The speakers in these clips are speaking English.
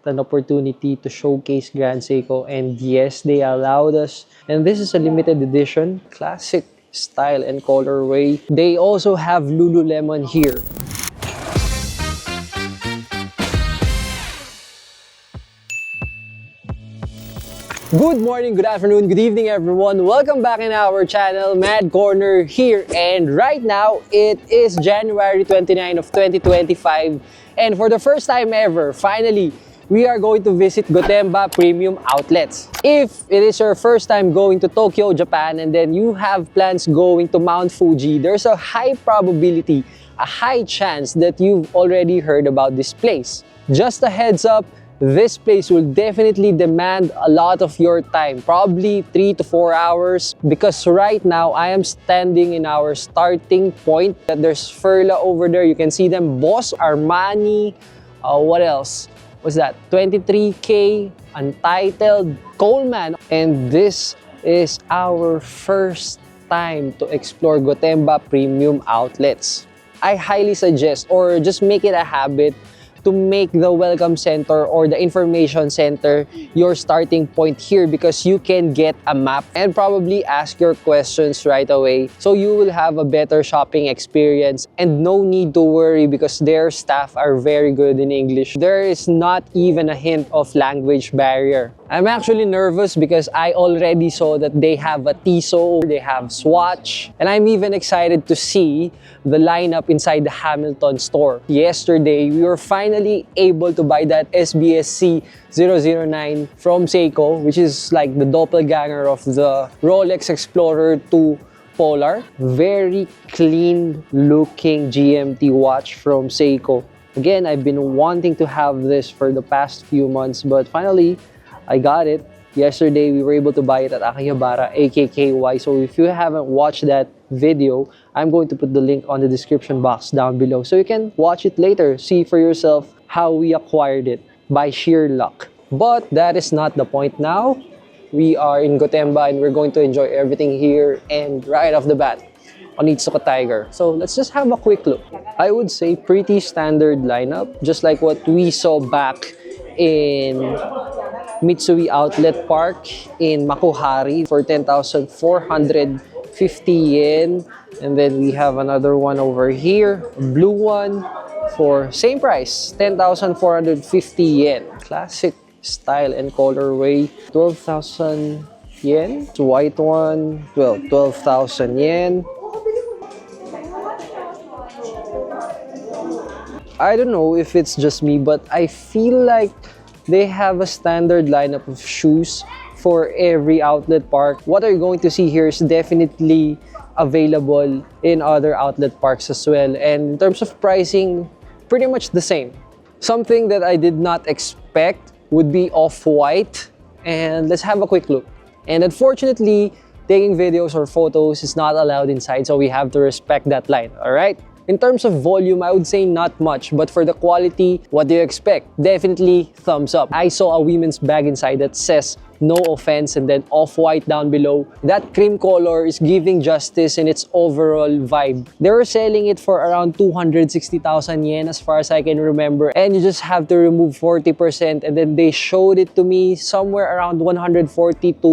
an opportunity to showcase Grand Seiko, and yes, they allowed us. And this is a limited edition, classic style and colorway. They also have Lululemon here. Good morning, good afternoon, good evening everyone. Welcome back in our channel, Mad Corner here. And right now, it is January 29 of 2025. And for the first time ever, finally, we are going to visit Gotemba Premium Outlets. If it is your first time going to Tokyo, Japan, and then you have plans going to Mount Fuji, there's a high probability, a high chance that you've already heard about this place. Just a heads up, this place will definitely demand a lot of your time, probably 3 to 4 hours, because right now I am standing in our starting point. There's Furla over there, you can see them, Boss, Armani, what else? What's that? 23K, Untitled, Coleman. And this is our first time to explore Gotemba Premium Outlets. I highly suggest, or just make it a habit, to make the welcome center or the information center your starting point here, because you can get a map and probably ask your questions right away, so you will have a better shopping experience and no need to worry because their staff are very good in English. There is not even a hint of language barrier. I'm actually nervous because I already saw that they have a Tissot, they have Swatch, and I'm even excited to see the lineup inside the Hamilton store. Yesterday, we were finally able to buy that SBSC 009 from Seiko, which is like the doppelganger of the Rolex Explorer 2 Polar. Very clean looking GMT watch from Seiko. Again, I've been wanting to have this for the past few months, but finally, I got it. Yesterday, we were able to buy it at Akihabara, AKKY. So if you haven't watched that video, I'm going to put the link on the description box down below, so you can watch it later, see for yourself how we acquired it by sheer luck. But that is not the point now. We are in Gotemba and we're going to enjoy everything here, and right off the bat, Onitsuka Tiger. So let's just have a quick look. I would say pretty standard lineup, just like what we saw back in Mitsui Outlet Park in Makuhari for 10,450 yen. And then we have another one over here, a blue one for same price, 10,450 yen. Classic style and colorway, 12,000 yen. It's white one, well, 12,000 yen. I don't know if it's just me, but I feel like they have a standard lineup of shoes for every outlet park. What you're going to see here is definitely available in other outlet parks as well. And in terms of pricing, pretty much the same. Something that I did not expect would be off-white. And let's have a quick look. And unfortunately, taking videos or photos is not allowed inside, so we have to respect that line, all right? In terms of volume, I would say not much, but for the quality, what do you expect? Definitely thumbs up. I saw a women's bag inside that says no offense and then off-white down below. That cream color is giving justice in its overall vibe. They were selling it for around 260,000 yen as far as I can remember, and you just have to remove 40%, and then they showed it to me somewhere around 140 to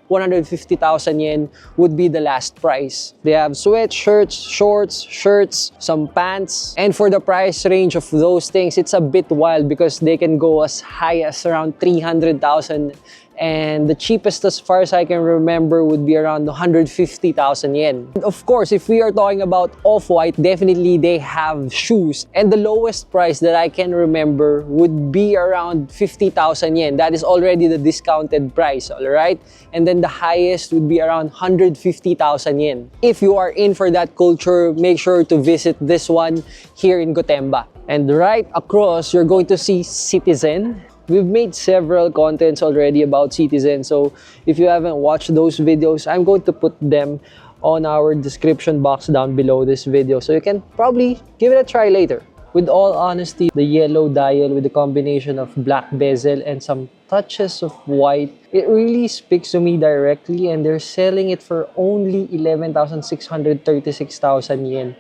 150,000 yen would be the last price. They have sweatshirts, shorts, shirts, some pants. And for the price range of those things, it's a bit wild because they can go as high as around 300,000. And the cheapest, as far as I can remember, would be around 150,000 yen. Of course, if we are talking about off-white, definitely they have shoes. And the lowest price that I can remember would be around 50,000 yen. That is already the discounted price, all right? And then the highest would be around 150,000 yen. If you are in for that culture, make sure to visit this one here in Gotemba. And right across, you're going to see Citizen. We've made several contents already about Citizen, so if you haven't watched those videos, I'm going to put them on our description box down below this video, so you can probably give it a try later. With all honesty, the yellow dial with the combination of black bezel and some touches of white, it really speaks to me directly, and they're selling it for only 11,636,000 yen.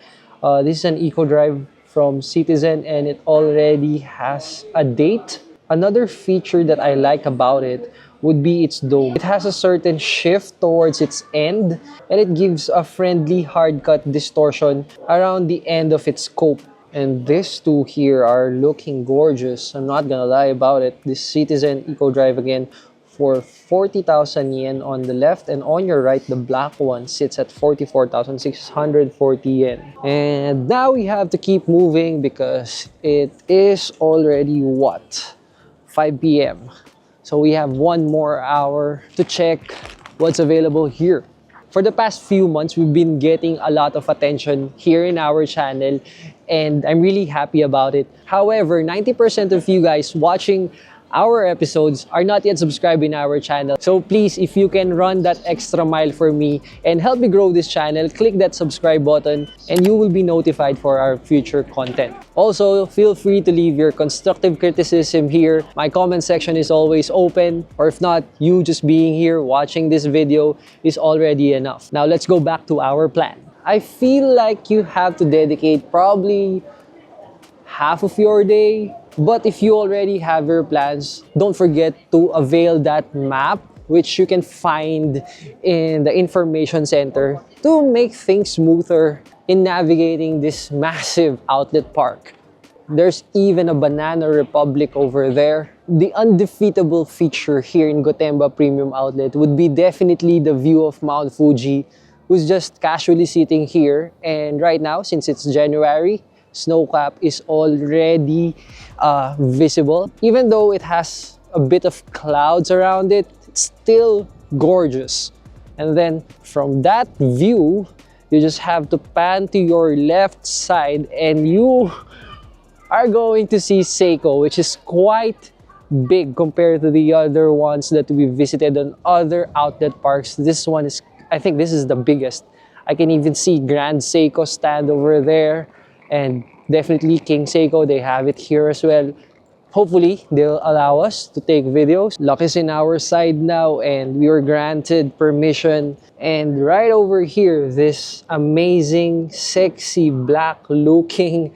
This is an Eco Drive from Citizen, and it already has a date Another feature that I like about it would be its dome. It has a certain shift towards its end, and it gives a friendly hard cut distortion around the end of its scope. And these two here are looking gorgeous. I'm not gonna lie about it. This Citizen Eco Drive again for 40,000 yen on the left, and on your right the black one sits at 44,640 yen. And now we have to keep moving because it is already what, 5 p.m. So we have one more hour to check what's available here. For the past few months, we've been getting a lot of attention here in our channel, and I'm really happy about it. However, 90% of you guys watching our episodes are not yet subscribed in our channel. So please, if you can run that extra mile for me and help me grow this channel, click that subscribe button and you will be notified for our future content. Also, feel free to leave your constructive criticism here. My comment section is always open, or if not, you just being here watching this video is already enough. Now let's go back to our plan. I feel like you have to dedicate probably half of your day. But if you already have your plans, don't forget to avail that map, which you can find in the information center, to make things smoother in navigating this massive outlet park. There's even a Banana Republic over there. The undefeatable feature here in Gotemba Premium Outlet would be definitely the view of Mount Fuji, who's just casually sitting here. And right now, since it's January, snow cap is already visible. Even though it has a bit of clouds around it, it's still gorgeous. And then from that view, you just have to pan to your left side and you are going to see Seiko, which is quite big compared to the other ones that we visited on other outlet parks. This one is, I think this is the biggest. I can even see Grand Seiko stand over there. And definitely King Seiko, they have it here as well. Hopefully, they'll allow us to take videos. Luck is in our side now and we were granted permission. And right over here, this amazing, sexy, black-looking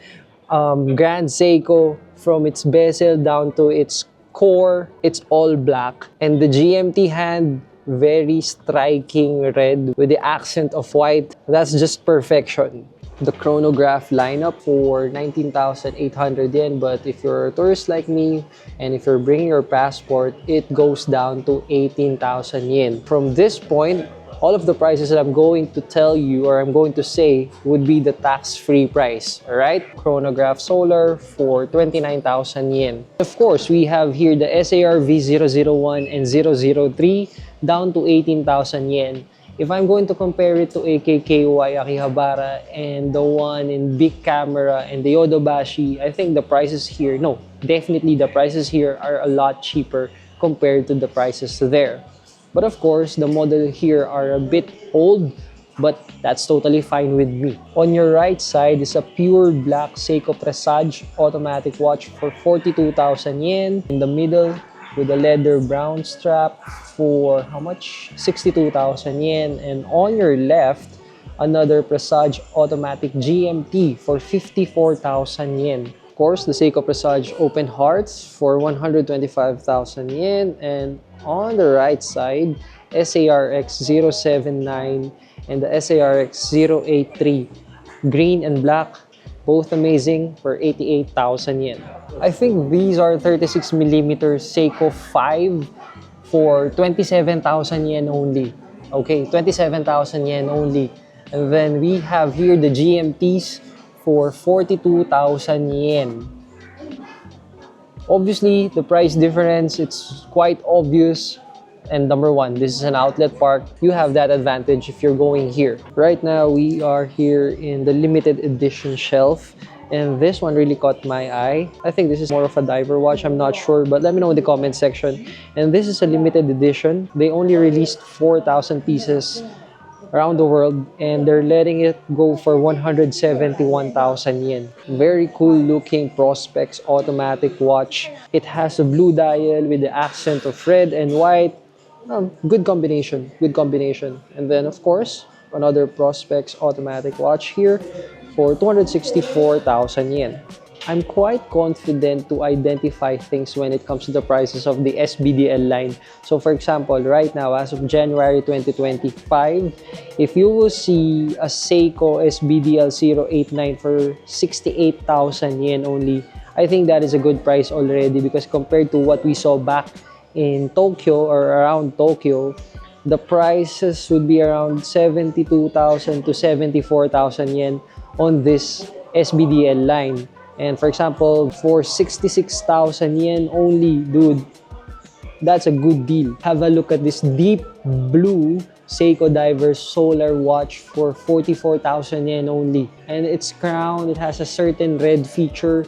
Grand Seiko, from its bezel down to its core, it's all black. And the GMT hand, very striking red with the accent of white. That's just perfection. The chronograph lineup for 19,800 yen, but if you're a tourist like me and if you're bringing your passport, it goes down to 18,000 yen. From this point, all of the prices that I'm going to tell you or I'm going to say would be the tax-free price, alright? Chronograph solar for 29,000 yen. Of course, we have here the SAR V001 and 003 down to 18,000 yen. If I'm going to compare it to AKKY Akihabara and the one in big camera and the Yodobashi, I think the prices here, no, definitely the prices here are a lot cheaper compared to the prices there. But of course, the model here are a bit old, but that's totally fine with me. On your right side is a pure black Seiko Presage automatic watch for 42,000 yen. In the middle, with a leather brown strap for how much? 62,000 yen. And on your left, another Presage automatic GMT for 54,000 yen. Of course, the Seiko Presage Open Hearts for 125,000 yen. And on the right side, SARX 079 and the SARX 083, green and black, both amazing, for 88,000 yen. I think these are 36mm Seiko 5 for 27,000 yen only. Okay, 27,000 yen only. And then we have here the GMTs for 42,000 yen. Obviously, the price difference, it's quite obvious. And number one, this is an outlet park. You have that advantage if you're going here. Right now, we are here in the limited edition shelf. And this one really caught my eye. I think this is more of a diver watch. I'm not sure, but let me know in the comment section. And this is a limited edition. They only released 4,000 pieces around the world. And they're letting it go for 171,000 yen. Very cool looking prospex automatic watch. It has a blue dial with the accent of red and white. Good combination, good combination. And then of course, another prospex automatic watch here for 264,000 yen. I'm quite confident to identify things when it comes to the prices of the SBDL line. So for example, right now, as of January 2025, if you will see a Seiko SBDL 089 for 68,000 yen only, I think that is a good price already, because compared to what we saw back in Tokyo or around Tokyo, the prices would be around 72,000 to 74,000 yen on this SBDL line. And for example, for 66,000 yen only, dude, that's a good deal. Have a look at this deep blue Seiko Diver Solar Watch for 44,000 yen only. And it's crowned, it has a certain red feature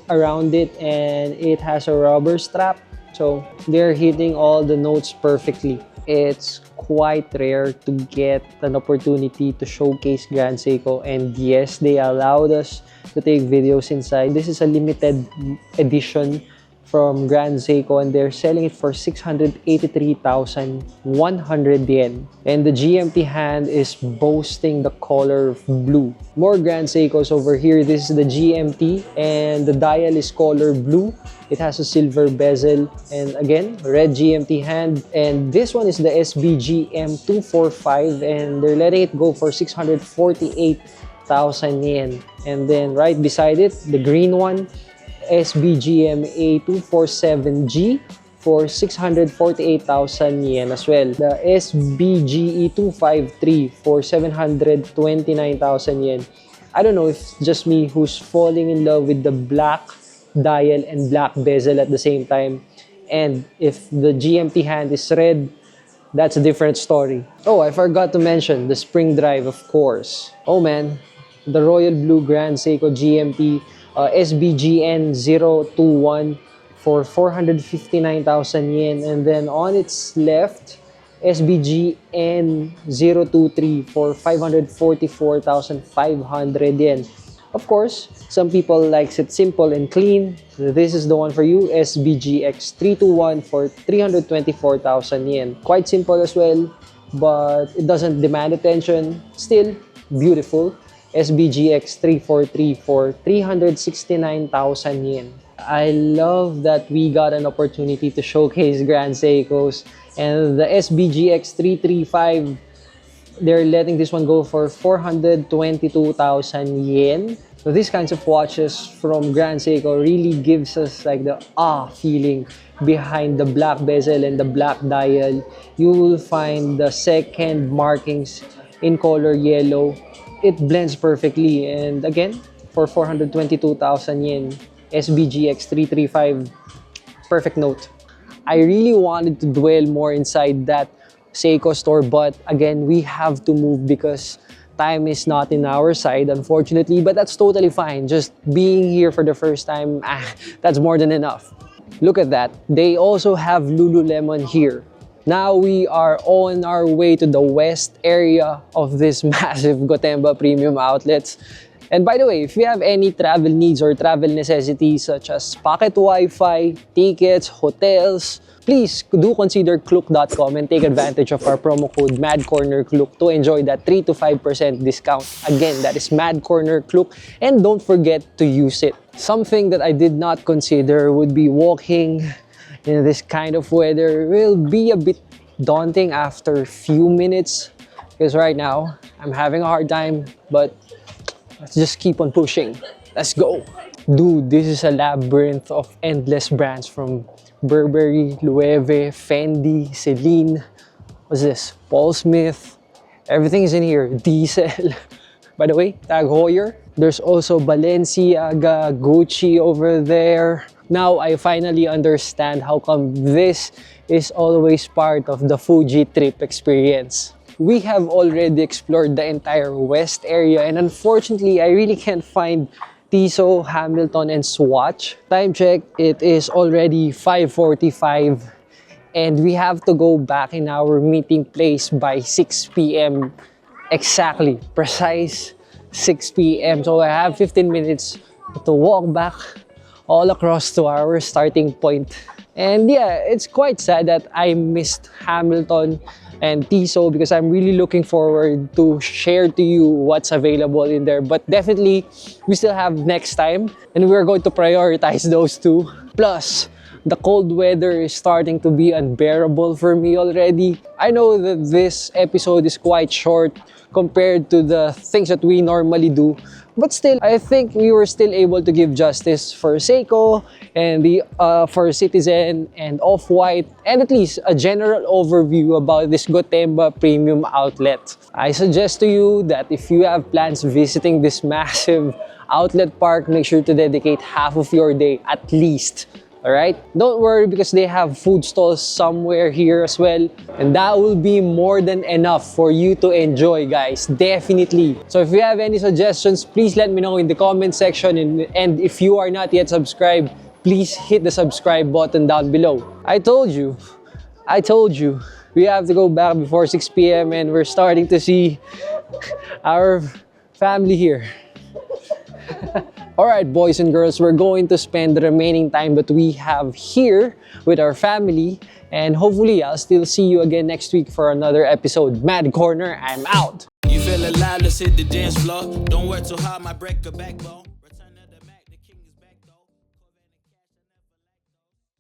around it, and it has a rubber strap. So they're hitting all the notes perfectly. It's quite rare to get an opportunity to showcase Grand Seiko, and yes, they allowed us to take videos inside. This is a limited edition from Grand Seiko, and they're selling it for 683,100 yen. And the GMT hand is boasting the color of blue. More Grand Seikos over here. This is the GMT, and the dial is color blue. It has a silver bezel, and again, red GMT hand. And this one is the SBGM 245, and they're letting it go for 648,000 yen. And then right beside it, the green one, SBGM A247G for 648,000 yen as well. The SBGE 253 for 729,000 yen. I don't know if it's just me who's falling in love with the black dial and black bezel at the same time. And if the GMT hand is red, that's a different story. Oh, I forgot to mention the spring drive, of course. Oh man, the royal blue Grand Seiko GMT SBGN 021 for 459,000 yen. And then on its left, SBGN 023 for 544,500 yen. Of course, some people likes it simple and clean. This is the one for you, SBGX 321 for 324,000 yen. Quite simple as well, but it doesn't demand attention. Still beautiful. SBGX 343 for 369,000 yen. I love that we got an opportunity to showcase Grand Seikos. And the SBGX 335, they're letting this one go for 422,000 yen. So these kinds of watches from Grand Seiko really gives us like the feeling behind the black bezel and the black dial. You will find the second markings in color yellow. It blends perfectly, and again, for 422,000 yen, SBGX 335, perfect note. I really wanted to dwell more inside that Seiko store, but again, we have to move because time is not in our side, unfortunately, but that's totally fine. Just being here for the first time, that's more than enough. Look at that. They also have Lululemon here. Now we are on our way to the west area of this massive Gotemba premium outlets. And by the way, if you have any travel needs or travel necessities such as pocket Wi-Fi, tickets, hotels, please do consider Klook.com and take advantage of our promo code MADCornerKlook to enjoy that 3 to 5% discount. Again, that is MADCornerKlook, and don't forget to use it. Something that I did not consider would be walking in this kind of weather. Will be a bit daunting after a few minutes because right now I'm having a hard time, but let's just keep on pushing. Let's go. Dude, this is a labyrinth of endless brands from Burberry, Loewe, Fendi, Celine. What's this? Paul Smith. Everything is in here. Diesel. By the way, Tag Heuer. There's also Balenciaga, Gucci over there. Now I finally understand how come this is always part of the Fuji trip experience. We have already explored the entire west area, and unfortunately, I really can't find Tissot, Hamilton, and Swatch. Time check, it is already 5:45 and we have to go back in our meeting place by 6 p.m. exactly, precise 6 p.m. So I have 15 minutes to walk back all across to our starting point. And yeah, it's quite sad that I missed Hamilton and Tissot because I'm really looking forward to share to you what's available in there. But definitely, we still have next time and we're going to prioritize those two. Plus, the cold weather is starting to be unbearable for me already. I know that this episode is quite short compared to the things that we normally do. But still, I think we were still able to give justice for Seiko and for Citizen and Off-White, and at least a general overview about this Gotemba premium outlet. I suggest to you that if you have plans visiting this massive outlet park, make sure to dedicate half of your day at least. Alright? Don't worry because they have food stalls somewhere here as well. And that will be more than enough for you to enjoy, guys. Definitely. So if you have any suggestions, please let me know in the comment section. And if you are not yet subscribed, please hit the subscribe button down below. I told you. We have to go back before 6 p.m. and we're starting to see our family here. Alright, boys and girls, we're going to spend the remaining time that we have here with our family. And hopefully, I'll still see you again next week for another episode. Mad Corner, I'm out! You feel alive, let's hit the dance floor. Don't work too hard, might break a backbone.